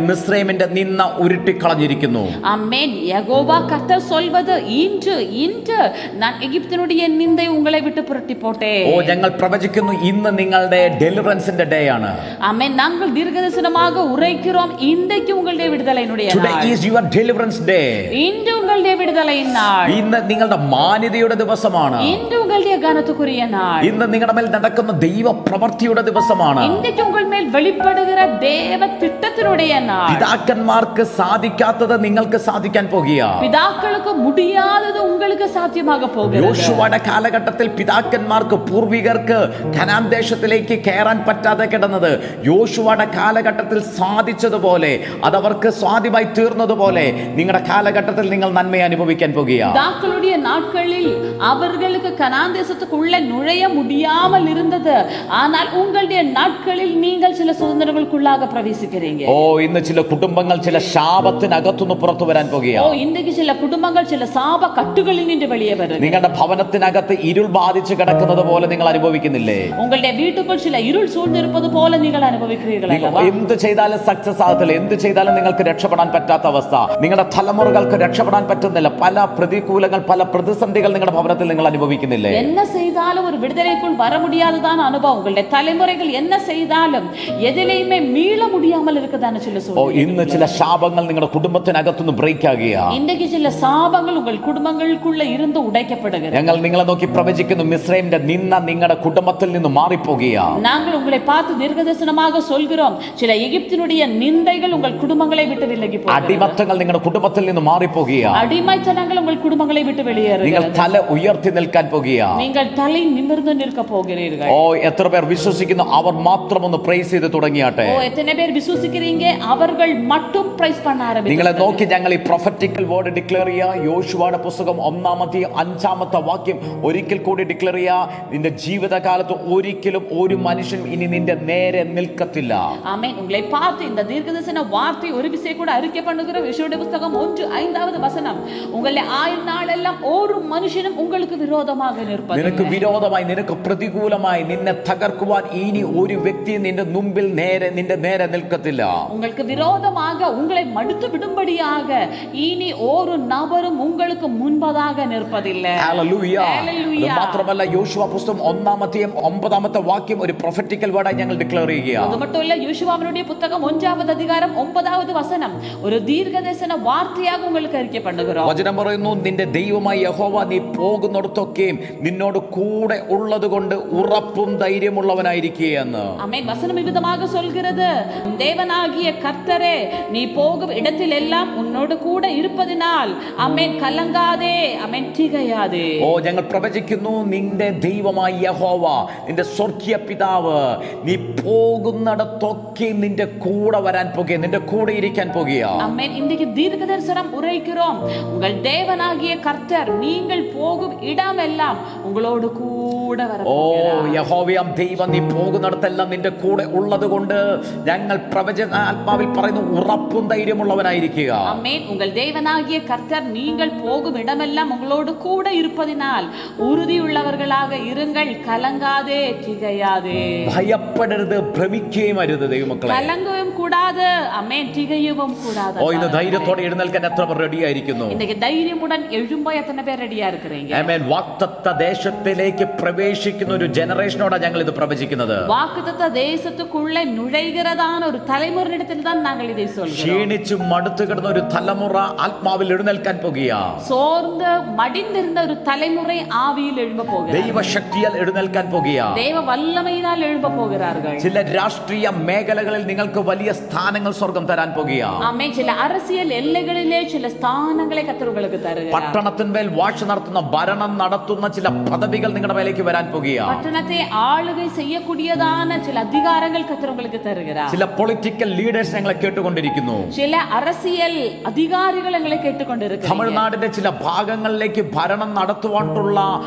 മിസ്രൈമിന്റെ നിന്ന ഉരുട്ടിക്കളഞ്ഞിരിക്കുന്നു. ஆமென். யெகோவா கர்த்தர் சொல்வது, இன்று நான் எகிப்தினுடைய நிந்தை உங்களை விட்டு புரட்டி போட்டேன். ഓ, ഞങ്ങൾ പ്രവചിക്കുന്നു, ഇന്ന് നിങ്ങളുടെ ഡെലിവറൻസിന്റെ ഡേ ആണ്. ஆமென். நாங்கள் தீர்க்கதரிசனமாக உரைக்கிறோம், இன்றைக்கு உங்களுடைய விடுதலையினுடைய ടുഡേ நாள். Is your deliverance day. இன்று உங்களுடைய விடுதலையின் நாள். ഇന്ന് നിങ്ങളുടെ മാന്യതയുടെ ദിവസമാണ്. இன்று உங்களுடைய கனத்துக்குரிய நாள். ഇന്ന് നിങ്ങളുടെ മേൽ നടക്കുന്ന ദൈവ പ്രവൃത്തിയുടെ ദിവസമാണ്. இன்றைக்கு உங்கள் மேல் வெளிப்படுகிற தேவ திட்டத்தினுடைய நாள். പിതാക്കന്മാർക്ക് സാധിക്കാത്തത് നിങ്ങൾക്ക് സാധിക്കാൻ പോകുകയാണ്. பிதாக்களுக்கு முடியாதது உங்களுக்கு சாத்தியமாக போகிறது. യോശുവയുടെ കാലഘട്ടത്തിൽ പിതാക്കന്മാർക്ക്, പൂർവികർക്ക് കനാൻ ദേശത്തിലേക്ക് കയറാൻ പറ്റാതെ കിടന്നത് യോശുവയുടെ കാലഘട്ടത്തിൽ സാധിച്ചതുപോലെ, അതവർക്ക് സ്വാധീനമായി തീർന്നതുപോലെ നിങ്ങളുടെ കാലഘട്ടത്തിൽ നിങ്ങൾ നന്മയെ അനുഭവിക്കാൻ പോകുകയാണ്. பிதாக்களுடைய நாட்களில் அவர்களுக்கு கனான் தேசத்துக்குள்ள நுழைய முடியாமல் இருந்தது. ஆனால் உங்களுடைய நாட்களில் நீங்கள் சில சுதந்திரங்களுக்குள்ளாக பிரவேசிக்கிறீங்க. ഓ, ഇന്ന് ചില കുടുംബങ്ങൾ ചില ശാപത്തിനകത്തുനിന്ന് പുറത്തു വരാൻ ஓ, പോകുകയാണ്. இன்றைக்கு சில குடும்பங்கள் சில சாப கட்டுகளில் நின்று வெளியே வருது. നിങ്ങളുടെ ഭവനത്തിനകത്ത് ഇരുൾ ബാധിച്ച് കിടക്കുന്നത് പോലെ നിങ്ങൾ അനുഭവിക്കുന്നില്ലേ? உங்களுடைய வீட்டுக்குள் சில இருள் சூழ்ந்திருப்பது போல நீங்கள் അനുഭവിக்கிறீர்கள் அல்லவா? എന്ത് ചെയ്താലും സക്സസ് ആകത്തില്ല, എന്ത് ചെയ്താലും നിങ്ങൾക്ക് രക്ഷപ്പെടാൻ പറ്റാത്ത അവസ്ഥ, നിങ്ങളുടെ തലമുറകൾക്ക് രക്ഷപ്പെടാൻ പറ്റുന്നില്ല, പല പ്രതികൂലങ്ങൾ, പല പ്രതിസന്ധികൾ നിങ്ങളുടെ ഭവനത്തിൽ നിങ്ങൾ അനുഭവിക്കുന്നില്ലേ? என்ன செய்தாலும் ஒரு விடுதலைக்குள் வர முடியாததான அனுபவம், உங்களுடைய தலைமுறைகள் என்ன செய்தாலும் எதிலையுமே மீள முடியாமல் இருக்குதான்னு சொல்லி ഇന്ന് ചില ശാപങ്ങൾ നിങ്ങളുടെ കുടുംബത്തിനകത്തുനിന്ന് ബ്രേക്ക് ആകുക. இன்றைக்கு சில சாபங்கள் உங்கள் குடும்பங்களுக்குள்ள இருந்து உடைக்கப்படுகிறது. ഞങ്ങൾ നിങ്ങളെ നോക്കി പ്രവചിക്കുന്നു, മിസ്രൈമിന്റെ നിന്ന നിങ്ങളുടെ കുടുംബത്തിൽ നിന്ന് മാറിപ്പോകുക. நாங்கள் உங்களை பார்த்து தீர்க்கதரிசனமாக சொல்கிறோம், சில எகிப்தினுடைய நிந்தைகள் உங்கள் குடும்பங்களை விட்டு விலகி போகிறது. അടിമത്തങ്ങൾ നിങ്ങളുടെ കുടുംബത്തിൽ നിന്ന് മാറിപ്പോകുക. அடிமைத்தனங்கள் உங்கள் குடும்பங்களை விட்டு வெளியேறுகிறது. നിങ്ങൾ തല ഉയർത്തി നിൽക്കാൻ പോകുക. நீங்கள் தலை நிமிர்ந்து நிற்க போகிறீர்கள். എത്ര പേർ വിശ്വസിക്കുന്നു? അവർ മാത്രം ഒന്ന് പ്രൈസ് ചെയ്ത് തുടങ്ങിയാട്ടെ. எத்தனை பேர் விசுவாசிக்கிறீங்க? அவர்கள் மட்டும் പ്രൈസ് பண்ண ആരംഭിക്കും. നിങ്ങളെ നോക്കി ഞങ്ങൾ ഈ പ്രൊഫറ്റിക്കൽ വേർഡ് ഡിക്ലെയർ ചെയ്യുക. യോശുവയുടെ പുസ്തകം 1-5 വാക്യം ഒരിക്കൽ കൂടി ഡിക്ലെയർ ചെയ്യുക. നിന്റെ ജീവിതകാലത്ത് ഒരിക്കലും ഒരു മനുഷ്യൻ ഇനി നിന്റെ നേരെ നിൽക്കത്തില്ല. ആമേൻ. உங்களை பார்த்து இந்த தீர்க்கதரிசன வார்த்தை ஒரு விசை கூட அறிக்கை பண்ணுகிற யோசுவா புத்தகம் 1:5 வசனம், உங்களை ஆயுள் நாளெல்லாம் ஒரு மனுஷனும் உங்களுக்கு விரோதமாக நிற்பதில்லை. നിനക്ക് വിരോധമായി, നിനക്ക് പ്രതികൂലമായി, നിന്നെ തകർക്കുവാൻ ഇനി ഒരു വ്യക്തി നിന്റെ മുമ്പിൽ നിന്റെ നേരെ നിൽക്കത്തില്ല. உங்களுக்கு விரோதமாக உங்களை மடுத்து விடும்படியாக இனி ஒரு நபரும் உங்களுக்கு முன்பதாக நிற்பதில்லை. ഹല്ലേലൂയ. ഹല്ലേലൂയ. മാത്രമല്ല യോശുവ പുസ്തകം 1-9 വാക്യം ഒരു പ്രൊഫറ്റിക്കൽ വേർഡായി ഞങ്ങൾ ഡിക്ലെയർ ചെയ്യുക. அது மட்டும் இல்ல, யோசுவாவினுடைய புத்தகம் 1-9 வசனம் ஒரு தீர்க்கதரிசன வார்த்தையாக உங்களுக்கு அறிக்கை பண்ணுகிறோம். വചനം പറയുന്നു, നിന്റെ ദൈവമായ യഹോവ നീ പോകുന്നിടത്തൊക്കെയും നിന്നോട് കൂടെ ഉള്ളത് കൊണ്ട് ഉറപ്പും ധൈര്യമുള്ളവനായിരിക്കുകയെന്ന്. ஆமென். வசனம் விதமாக சொல்கிறது, தேவனாகிய கர்த்தரே நீ போகும் இடத்தில் எல்லாம் உன்னோடு கூட இருப்பதினால் ஆமென் கலங்காதே, ஆமென் திகையாதே. ഞങ്ങൾ പ്രവചിക്കുന്നു, നിന്റെ ദൈവമായ യഹോവ, നിന്റെ സ്വർഗീയ പിതാവ്, നീ പോകുന്നിടത്തൊക്കെ നിന്റെ കൂടെ വരാൻ പോകുക, നിന്റെ കൂടെ ഇരിക്കാൻ പോകുക. ஆமென். இன்றைக்கு தீர்க்கதரிசனம் உரைக்கிறோம், உங்கள் தேவனாகிய கர்த்தர் நீங்கள் போகும் இடமெல்லாம் உங்களோடு கூட வர போகிறார். യഹോവയാം ദൈവം, നീ പോകുന്നിടത്തെല്ലാം നിന്റെ കൂടെ ഉള്ളത് കൊണ്ട് ഞങ്ങൾ പ്രവചനാത്മാവിൽ പറയുന്നു, ഉറപ്പും ധൈര്യമുള്ളവനായിരിക്കുക. ஆமென். உங்கள் தேவனாகிய கர்த்தர் நீங்கள் போகும் இடமெல்லாம் உங்களோடு கூட இருப்பதினால் உறுதியுள்ளவர்களாக இருங்கள், கலங்காதே திகையாதே. ഭയപ്പെടരുത്, ഭ്രമിക്കുകയും അരുത് ദൈവമക്കളെ. கலங்கவும் கூடாது, ஆமென், திகையவும் கூடாது. ഇന്ന് ധൈര്യത്തോടെ എഴുന്നേൽക്കാൻ എത്ര പേർ റെഡി ആയിരിക്കുന്നു? இன்னைக்கு தைரியமுடன் எழும்ப எத்தனை பேர் ரெடியா இருக்கிறீங்க? ആമേൻ. വാഗ്ദത്ത ദേശത്തിലേക്ക് പ്രവേശിക്കുന്ന ഒരു ജനറേഷനോടാണ് ഞങ്ങൾ ഇത് പ്രവചിക്കുന്നത്. வாக்குத்தத்த தேசத்துக்குள்ளே நுழைகிறதான ஒரு தலைமுறையிடத்தில் தான் நாங்கள் இதை சொல்கிறோம். ക്ഷീണിച്ചു മടുത്തു കിടന്ന ഒരു തലമുറ ആത്മാവിൽ എഴുന്നേൽക്കാൻ പോകുക. சோர்ந்து மடிந்திருந்த ஒரு தலைமுறை ஆவியில் எழும்ப போகிறார்கள். ദൈവശക്തിയാൽ എഴുന്നേൽക്കാൻ പോകുക. தேவ வல்லமையினால் எழும்ப போகிறார்கள். ചില രാഷ്ട്രീയ മേഖലകളിൽ നിങ്ങൾക്ക് വലിയ സ്ഥാനങ്ങൾ സ്വർഗം തരാൻ പോകുക. ആമേൻ. ചില அரசியல் எல்லைகளிலே ചില സ്ഥാനങ്ങളെ കർത്തർ உங்களுக்கு തരുക. പട്ടണത്തിന്മേൽ വാഴ്ച നടത്തുന്ന, ഭരണം നടത്തുന്ന ചില പദവികൾ നിങ്ങളുടെ മേലേക്ക് വരാൻ പോകുക. പട്ടണത്തെ ആളുകை செய்யக்கூடியதான ചില അധികാരങ്ങൾ കർത്തർ உங்களுக்கு തരുகிறார். ചില പൊളിറ്റിക്കൽ ലീഡേഴ്സ് ഞങ്ങളെ കേട്ടുകൊണ്ടിരിക്കുന്നു. ചില அரசியൽ അധികാരികൾ ഞങ്ങളെ കേട്ടുകൊണ്ടിരിക്കുന്നു. തമിഴ്നാടിന്റെ ചില ഭാഗങ്ങളിലേക്ക് ഭരണം നടത്തുവാനുള്ള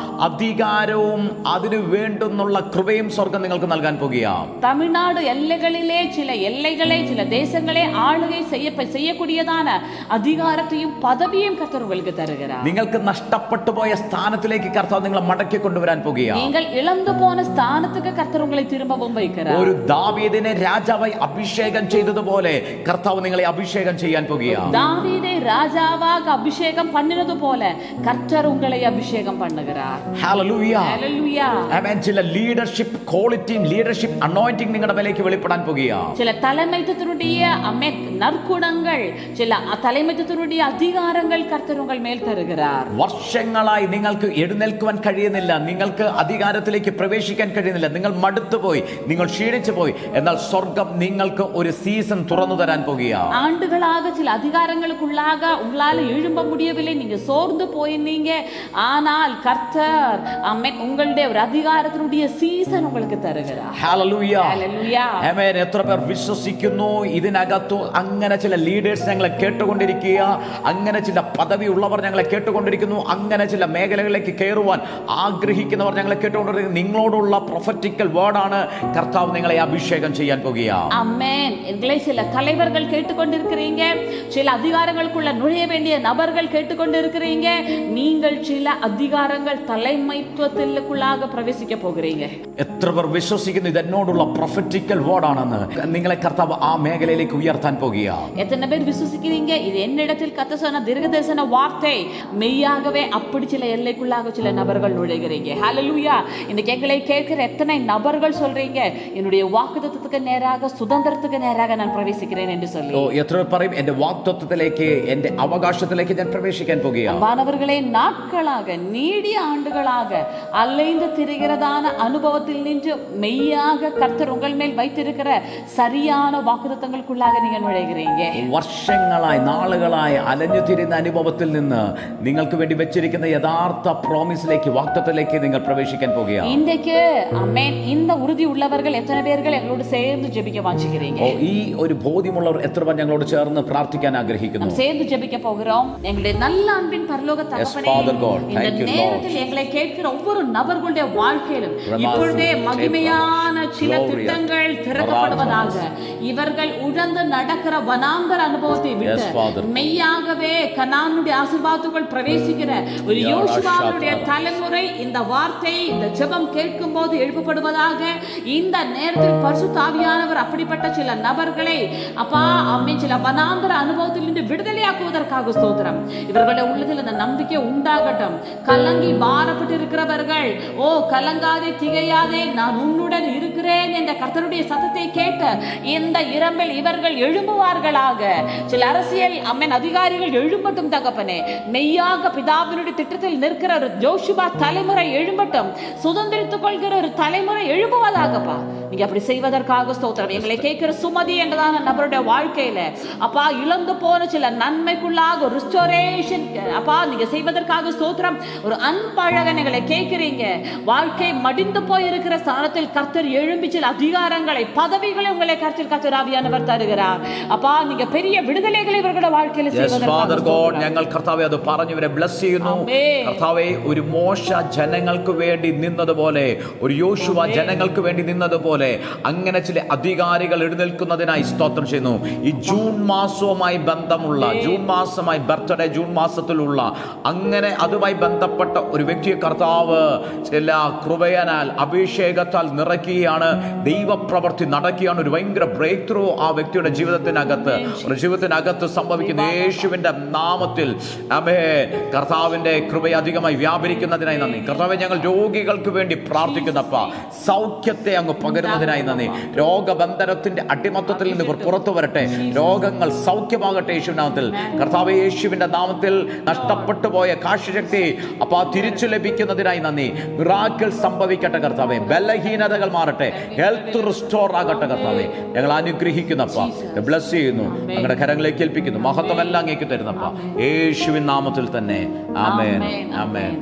അധികാരവും അതിനു വേണ്ടുന്നുള്ള കൃപയും സ്വർഗം നിങ്ങൾക്ക് നൽകാൻ പോകുക. തമിഴ്നാട് എല്ലകളിലെ ചില എല്ലകളെ, ചില ദേശങ്ങളെ ആളുകை செய்யக்கூடியதான அதிகாரத்தையும் പദവിയും കർത്തർ உங்களுக்கு തരുகிறார். നിങ്ങൾക്ക് നഷ്ടപ്പെട്ടു പോയ സ്ഥാനത്തിലേക്ക് കർത്താവ് നിങ്ങളെ മടക്കി കൊണ്ടുവരാൻ പോകുക. നിങ്ങൾ ഇളന്നു പോன സ്ഥാനத்துக்கு കർത്തർ உங்களை திரும்பவும் வைக்கிறார். ഒരു ദാവീദിനെ രാജാവായി അഭിഷേകം ചെയ്തതുപോലെ കർത്താവ് നിങ്ങളെ അഭിഷേകം ചെയ്യാൻ പോകുക. ദാവീദை ராஜாவாக அபிஷேகம் பண்ணினது போல கர்த்தர் உங்களை அபிஷேகம் பண்ணுகிறார். ഹല്ലേലൂയ. ഹല്ലേലൂയ. ആമേൻ. ചില ലീഡർഷിപ്പ് ക്വാളിറ്റിയും ലീഡർഷിപ്പ് അനോയിന്റിംഗ് നിങ്ങളുടെ മേലേക്ക് വെളിപ്പെടാൻ പോകുക. ചില தலைமைத்துவத்தினுடைய நற்குணங்கள், ചില தலைமைத்துவத்தினுடைய அதிகாரங்கள் கர்த்தர் உங்கள் மேல் தருகிறார். വർഷങ്ങളായി നിങ്ങൾക്ക് എഴുന്നേൽക്കുവാൻ കഴിയുന്നില്ല, നിങ്ങൾക്ക് അധികാരത്തിലേക്ക് പ്രവേശിക്കാൻ കഴിയുന്നില്ല, നിങ്ങൾ മടുത്തുപോയി, നിങ്ങൾ ക്ഷീണിച്ചു പോയി. എന്നാൽ സ്വർഗം നിങ്ങൾക്ക് ഒരു സീസൺ തുറന്നു തരാൻ പോകുക. ஆண்டுகளாக சில அதிகாரங்களுக்குள்ளாக உங்களால எழும்ப முடியவில்லை, நீங்க சோர்ந்து போயிருந்தீங்க. ஆனால் கர்த்தர் ஆமென் உங்களுடைய ஒரு அதிகாரத்தினுடைய சீசன் உங்களுக்கு தருகிறார். ഹല്ലേലൂയ. ഹല്ലേലൂയ. ആമേൻ. എത്ര പേർ വിശ്വസിക്കുന്നു? ഇതിനകത്തു അങ്ങനെ ചില ലീഡേഴ്സ് ഞങ്ങളെ കേട്ടുകൊണ്ടിരിക്കുക, അങ്ങനെ ചില പദവി ഉള്ളവർ ഞങ്ങളെ കേട്ടുകൊണ്ടിരിക്കുന്നു, അങ്ങനെ ചില മേഖലകളിലേക്ക് കയറുവാൻ ആഗ്രഹിക്കുന്നവർ ഞങ്ങളെ കേട്ടുകൊണ്ടിരിക്കുന്നു. നിങ്ങളോടുള്ള പ്രൊഫറ്റിക്കൽ വേർഡാണ്, കർത്താവ് നിങ്ങളെ അഭിഷേകം ചെയ്യാൻ പോകുക. ஆமென். எங்களை சில தலைவர்கள் கேட்டுக்கொண்டிருக்கிறீங்க, சில அதிகாரங்களுக்குள்ள நுழைய வேண்டிய நபர்கள் கேட்டுக்கொண்டிருக்கிறீங்க. நீங்கள் சில அதிகாரங்கள் தலைமைத்துவத்திற்குள்ளாக பிரவேசிக்க போகிறீங்க. എത്ര പേർ വിശ്വസിക്കുന്നു ഇത് എന്നോടുള്ള പ്രൊഫറ്റിക്കൽ വേർഡാണെന്ന്? നിങ്ങളെ കർത്താവ് ആ മേഖലയിലേക്ക് ഉയർത്താൻ പോകുക. எத்தனை பேர் விசுவாசிக்கிறீங்க இது என்னிடத்தில் கர்த்தர் சொன்ன தீர்க்கதரிசன வார்த்தை மெய்யாகவே அப்படி சில எல்லைக்குள்ளாக சில நபர்கள் நுழைகிறீங்க. ஹல்லேலூயா. இந்த எங்களை கேட்கிற எத்தனை நபர்கள் சொல்றீங்க, என்னுடைய வாக்குத்தத்தத்துக்கு நேராக, சுதந்திரத்துக்கு நேராக நான் பிரவேசிக்கிறேன் என்று சொல்லி. എത്ര പറയും എന്റെ വാഗ്ദത്തത്തിലേക്ക്, എന്റെ അവകാശത്തിലേക്ക് ഞാൻ പ്രവേശിക്കാൻ പോകുകയാണ്. மாணவர்களே, நாட்களாக நீடிய ஆண்டுகளாக அலைந்து திரிகிறதான அனுபவத்தில் நின்று மெய்யாக கர்த்தர் உங்கள் மேல் வைத்திருக்கிற சரியான வாக்குத்தத்தங்களுக்குள்ளாக நீங்க நுழைகிறீங்க. വർഷങ്ങളായി നാളുകളായി അലഞ്ഞു തിരിയുന്ന അനുഭവത്തിൽ നിന്ന് നിങ്ങൾക്ക് വേണ്ടി വെച്ചിരിക്കുന്ന യഥാർത്ഥ പ്രോമിസിലേക്ക്, വാഗ്ദത്തത്തിലേക്ക് നിങ്ങൾ പ്രവേശിക്കാൻ പോകുകയാണ്. இன்றைக்கு ஆமென். இந்த உறுதி உள்ளவர்கள் எத்தனை பேர்கள் எங்களோடு சேர்ந்து ஜெபிக்க வாஞ்சிக்கிறீங்க? ഈ ഒരു ബോധ്യമുള്ളവർ എത്ര പേർ ഞങ്ങളോട് ചേർന്ന് പ്രാർത്ഥിക്കാൻ ആഗ്രഹിക്കുന്നു? நாம் சேர்ந்து ஜெபிக்க போகிறோம். எங்களுடைய நல்ல அன்பின் பரலோக தகப்பனே, இந்த நேரத்தில் எங்களை கேட்கிற ஒவ்வொரு நபர்களுடைய வாழ்க்கையிலும் இப்பொழுதே மகிமையான சில திட்டங்கள் திறக்கப்படுவதாக, இவர்கள் உழந்து நடக்கிற வனாந்தர அனுபவத்தை விட்டு மெய்யாகவே கனானுடைய ஆசீர்வாதத்துக்குள் பிரவேசிக்கிற ஒரு யோசுவாவுடைய தலைமுறை இந்த வார்த்தை, இந்த ஜெபம் கேட்கும் போது எழுப்பப்படுவதாக. இந்த நேரத்தில் பரிசுத்த ஆவியானவர் அப்படிப்பட்ட சில நபர்களை அப்பா அம்மே சில வனாந்தர அனுபவத்தில் இருந்து விடுதலையாக்குவதற்காக ஸ்தோத்திரம். இவர்களுடைய உள்ளத்தில் அந்த நம்பிக்கை உண்டாகட்டும். கலங்கி பாரப்பட்டு இருக்கிறவர்கள், ஓ கலங்காதே, திகையாதே, நான் உன்னுடன் இருக்கிறேன் என்ற கர்த்தருடைய சத்தத்தை கேட்டு இந்த இரம்பில் இவர்கள் எழும்புவார்களாக. சில அரசியல் அம்மன் அதிகாரிகள் எழும்பட்டும் தகப்பனே. மெய்யாக பிதாவினுடைய திட்டத்தில் நிற்கிற ஒரு யோசுவா தலைமுறை எழும்பட்டும். சுதந்திரித்துக் கொள்கிற ஒரு தலைமுறை எழும்புவதாகப்பா. நீங்க அப்படி செய்வதற்காக ஸ்தோத்திரம். எங்களை கேட்கிற சுமதி என்றதான நபருடைய வாழ்க்கையில அப்பா இழந்து போன சில நன்மைக்குள்ளாக ரிஸ்டோரேஷன் அப்பா நீங்க செய்வதற்காக ஸ்தோத்திரம். ஒரு அன்பழகன் எங்களை கேட்கிறீங்க. வாழ்க்கை மடிந்து போயிருக்கிற ஸ்தானத்தில் கர்த்தர் எழும்பி சில அதிகாரங்களை, பதவிகளை உங்களை கர்த்தர் ஆவியானவர் தருகிறார். அப்பா நீங்க பெரிய விடுதலைகளை இவர்களுடைய வாழ்க்கையில செய்வதற்காக ഞങ്ങൾ കർത്താവേ അത് പറഞ്ഞവരെ ബ്ലസ് ചെയ്യുന്നു. കർത്താവേ, ഒരു മോശ ജനങ്ങൾക്ക് വേണ്ടി നിന്നതുപോലെ, ഒരു യോശുവ ജനങ്ങൾക്ക് വേണ്ടി നിന്നതുപോലെ അങ്ങനെ ചില അധികാരികൾ എഴുന്നേൽക്കുന്നതിനായി സ്തോത്രം ചെയ്യുന്നു. ഈ ജൂൺ മാസവുമായി ബന്ധമുള്ള, ജൂൺ മാസമായി ബർത്ത്ഡേ, ജൂൺ മാസത്തിലുള്ള അങ്ങനെ അതുമായി ബന്ധപ്പെട്ട ഒരു വ്യക്തിയെ കർത്താവ് ചില കൃപയാൽ, അഭിഷേകത്താൽ നിറയ്ക്കുകയാണ്. ദൈവപ്രവൃത്തി നടക്കുകയാണ്. ഒരു ഭയങ്കര ബ്രേക്ക് ത്രൂ ആ വ്യക്തിയുടെ ജീവിതത്തിനകത്ത് സംഭവിക്കുന്ന യേശുവിന്റെ നാമത്തിൽ ആമേൻ. കർത്താവിന്റെ കൃപ അധികമായി വ്യാപരിക്കുന്നതിനായി നന്ദി. കർത്താവേ, ഞങ്ങൾ രോഗികൾക്ക് വേണ്ടി പ്രാർത്ഥിക്കുന്നപ്പ സൗഖ്യത്തെ അങ്ങ് പകരുന്നതിനായി നന്ദി. രോഗബന്ധനത്തിന്റെ അടിമത്തത്തിൽ നിന്ന് ഇവർ പുറത്തു വരട്ടെ. രോഗങ്ങൾ സൗഖ്യമാകട്ടെ യേശുവിന്റെ നാമത്തിൽ. കർത്താവേ, യേശുവിന്റെ നാമത്തിൽ നഷ്ടപ്പെട്ടു പോയ കാഴ്ചശക്തി അപ്പാ തിരിച്ചു ലഭിക്കുന്നതിനായി നന്ദി. മിറാക്കിൾ സംഭവിക്കട്ടെ കർത്താവേ. ബലഹീനതകൾ മാറട്ടെ. ഹെൽത്ത് റിസ്റ്റോർ ആകട്ടെ കർത്താവേ. ഞങ്ങൾ അനുഗ്രഹിക്കുന്നപ്പ, ബ്ലസ് ചെയ്യുന്നു, ഞങ്ങളുടെ കരങ്ങളിലേക്ക് ഏൽപ്പിക്കുന്നു. മഹത്വം എല്ലാം അങ്ങേക്ക് തരുന്നപ്പ യേശുവിൻ നാമത്തിൽ തന്നെ. ആമേൻ, ആമേൻ.